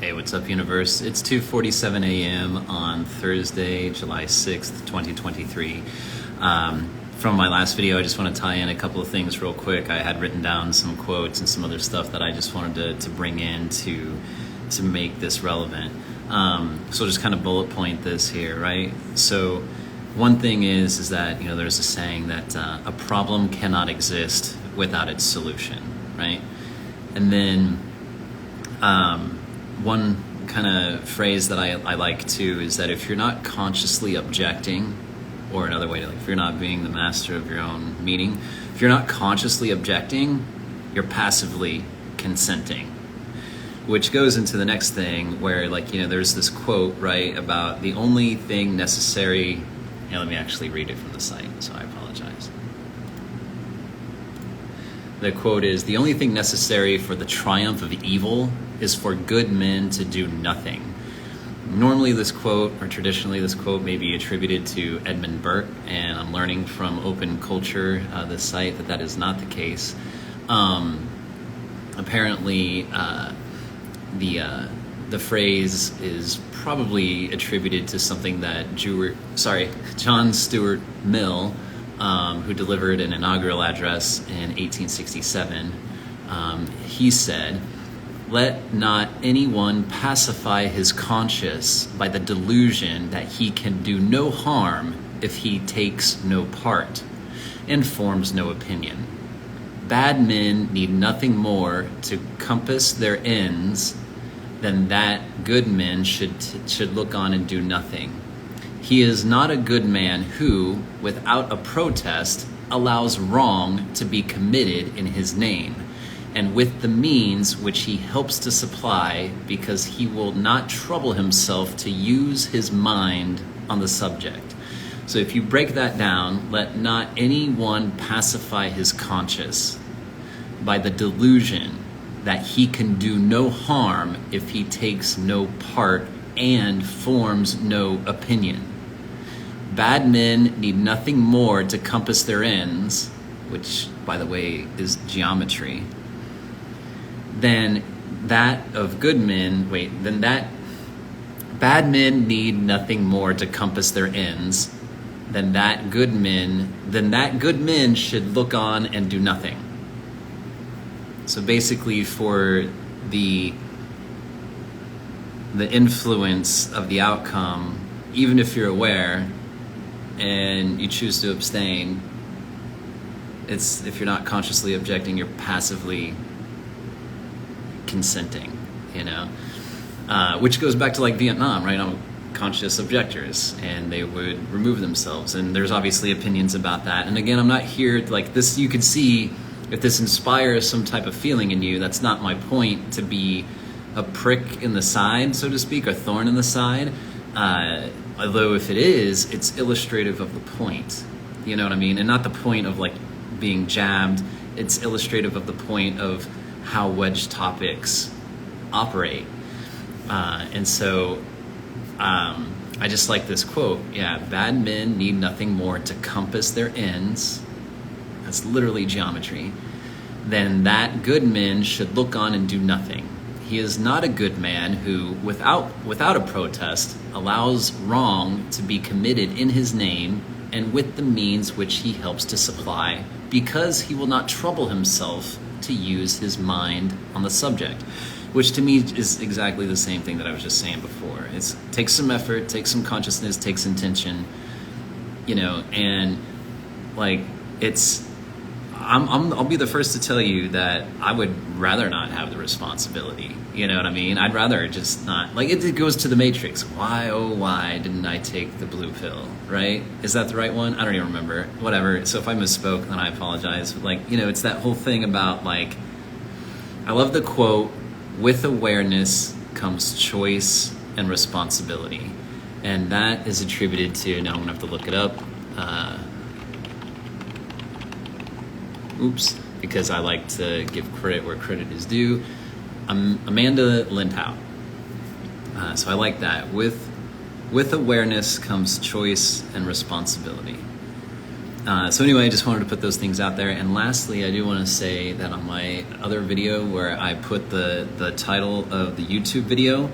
Hey, what's up, universe? It's 2:47 a.m. on Thursday, July 6th, 2023. From my last video, I just want to tie in a couple of things real quick. I had written down some quotes and some other stuff that I just wanted to bring in to make this relevant. So I'll just kind of bullet point this here, right? So one thing is that, there's a saying that a problem cannot exist without its solution, right? And then one kind of phrase that I like too is that if you're not consciously objecting, or another way to, if you're not being the master of your own meaning, if you're not consciously objecting, you're passively consenting. Which goes into the next thing where, there's this quote, right, about the only thing necessary. Let me actually read it from the site, so I apologize. The quote is, "The only thing necessary for the triumph of evil is for good men to do nothing." Normally this quote, or traditionally this quote, may be attributed to Edmund Burke, and I'm learning from Open Culture, the site, that is not the case. Apparently, the phrase is probably attributed to something that John Stuart Mill, who delivered an inaugural address in 1867, he said, "Let not anyone pacify his conscience by the delusion that he can do no harm if he takes no part and forms no opinion. Bad men need nothing more to compass their ends than that good men should look on and do nothing. He is not a good man who, without a protest, allows wrong to be committed in his name, and with the means which he helps to supply, because he will not trouble himself to use his mind on the subject." So if you break that down, let not anyone pacify his conscience by the delusion that he can do no harm if he takes no part and forms no opinion. Bad men need nothing more to compass their ends, which, by the way, is geometry, than that of good men. Bad men need nothing more to compass their ends than that good men should look on and do nothing. So basically, for the influence of the outcome, even if you're aware and you choose to abstain, if you're not consciously objecting, you're passively consenting, which goes back to Vietnam, right? Conscious objectors, and they would remove themselves, and there's obviously opinions about that. And again, I'm not here this. You could see if this inspires some type of feeling in you. That's not my point, to be a prick in the side, so to speak, or thorn in the side. Although if it is, it's illustrative of the point. You know what I mean? And not the point of being jabbed. It's illustrative of the point of how wedge topics operate. And so I just like this quote. Yeah, bad men need nothing more to compass their ends. That's literally geometry. Then that good men should look on and do nothing. He is not a good man who, without a protest, allows wrong to be committed in his name and with the means which he helps to supply, because he will not trouble himself to use his mind on the subject." Which to me is exactly the same thing that I was just saying before. It takes some effort, takes some consciousness, takes intention, and I'll be the first to tell you that I would rather not have the responsibility. You know what I mean? I'd rather just not. It goes to the Matrix. Why, oh, why didn't I take the blue pill, right? Is that the right one? I don't even remember. Whatever. So if I misspoke, then I apologize. But it's that whole thing about I love the quote, "With awareness comes choice and responsibility." And that is attributed to, now I'm gonna have to look it up. Because I like to give credit where credit is due. Amanda Lindhout. So I like that. With awareness comes choice and responsibility. So anyway, I just wanted to put those things out there. And lastly, I do want to say that on my other video where I put the title of the YouTube video,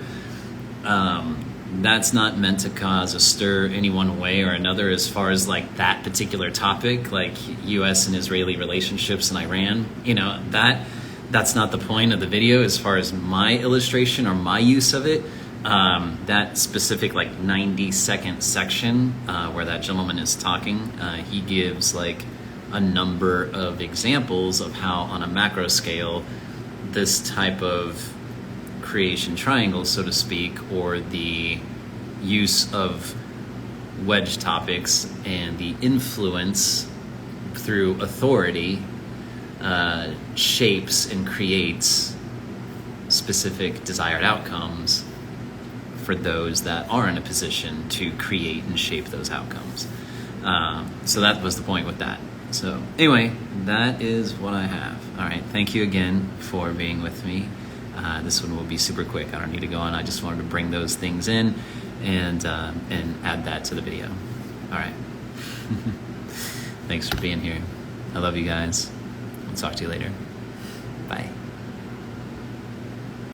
that's not meant to cause a stir any one way or another as far as like that particular topic, like U.S. and Israeli relationships in Iran. You know, that's not the point of the video as far as my illustration or my use of it. That specific like 90-second section where that gentleman is talking, he gives like a number of examples of how on a macro scale this type of creation triangle, so to speak, or the use of wedge topics and the influence through authority shapes and creates specific desired outcomes for those that are in a position to create and shape those outcomes. So that was the point with that. So anyway, that is what I have. All right, thank you again for being with me. This one will be super quick. I don't need to go on. I just wanted to bring those things in and add that to the video. All right. Thanks for being here. I love you guys. I'll talk to you later. Bye.